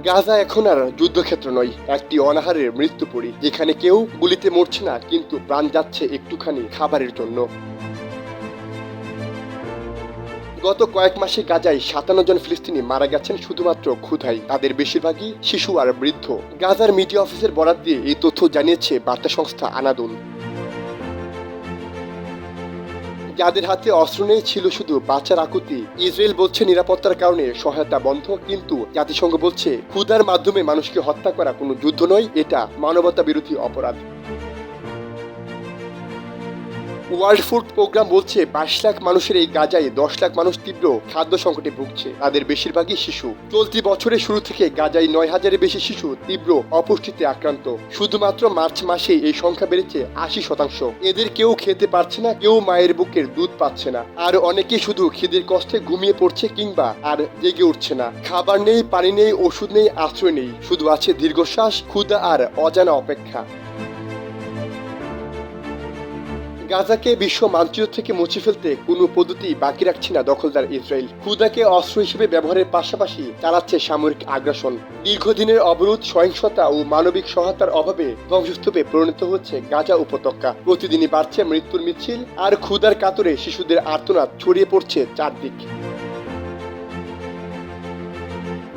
গাজা এখন আর যুদ্ধক্ষেত্র নয়, একটি অনাহারের মৃত্যুপুরী, যেখানে কেউ গুলিতে মরছে না কিন্তু প্রাণ যাচ্ছে একটুখানি খাবারের জন্য। গত কয়েক মাসে গাজায় ৫৭ জন ফিলিস্তিনি মারা গেছেন শুধুমাত্র ক্ষুধায়, তাদের বেশিরভাগই শিশু আর বৃদ্ধ। গাজার মিডিয়া অফিসের বরাত দিয়ে এই তথ্য জানিয়েছে বার্তা সংস্থা আনাদোল। যাদের হাতে অস্ত্র নেই ছিল শুধু বাঁচার আকুতি। ইসরায়েল বলছে নিরাপত্তার কারণে সহায়তা বন্ধ, কিন্তু জাতিসংঘ বলছে ক্ষুধার মাধ্যমে মানুষকে হত্যা করা কোনো যুদ্ধ নয়, এটা মানবতা বিরোধী অপরাধ। ওয়ার্ল্ড ফুড প্রোগ্রাম বলছে ২২ লাখ মানুষের এই গাজায় ১০ লাখ মানুষ তীব্র খাদ্য সংকটে ভুগছে, তাদের বেশিরভাগই শিশু। চলতি বছরের শুরু থেকে গাজায় ৯,০০০-এর বেশি শিশু তীব্র অপুষ্টিতে আক্রান্ত। শুধুমাত্র মার্চ মাসে এই সংখ্যা বেড়েছে ৮০%। এদের কেউ খেতে পারছে না, কেউ মায়ের বুকের দুধ পাচ্ছে না, আর অনেকে শুধু খিদের কষ্টে ঘুমিয়ে পড়ছে কিংবা আর জেগে উঠছে না। খাবার নেই, পানি নেই, ওষুধ নেই, আশ্রয় নেই, শুধু আছে দীর্ঘশ্বাস, ক্ষুধা আর অজানা অপেক্ষা। গাজাকে বিশ্ব মানচিত্র থেকে মুছে ফেলতে কোনো পদ্ধতি বাকি রাখছে না দখলদার ইসরায়েল। ক্ষুধাকে অস্ত্র হিসেবে ব্যবহারের পাশাপাশি চালাচ্ছে সামরিক আগ্রাসন। দীর্ঘদিনের অবরোধ, সহিংসতা ও মানবিক সহায়তার অভাবে ধ্বংসস্তূপে পরিণত হচ্ছে গাজা উপত্যকা। প্রতিদিনই বাড়ছে মৃত্যুর মিছিল, আর ক্ষুধার কাতরে শিশুদের আর্তনাদ ছড়িয়ে পড়ছে চারদিক।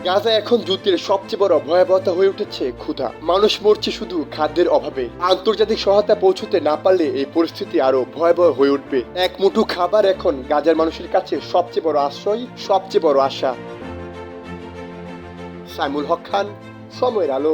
গাজা এখন যুদ্ধের সবচেয়ে বড় ভয়াবহতা হয়ে উঠেছে ক্ষুধা। মানুষ মরছে শুধু খাদ্যের অভাবে। আন্তর্জাতিক সহায়তা পৌঁছতে না পারলে এই পরিস্থিতি আরো ভয়াবহ হয়ে উঠবে। এক মুঠো খাবার এখন গাজার মানুষের কাছে সবচেয়ে বড় আশ্রয়, সবচেয়ে বড় আশা। সাইমুল হক খান, সময়ের আলো।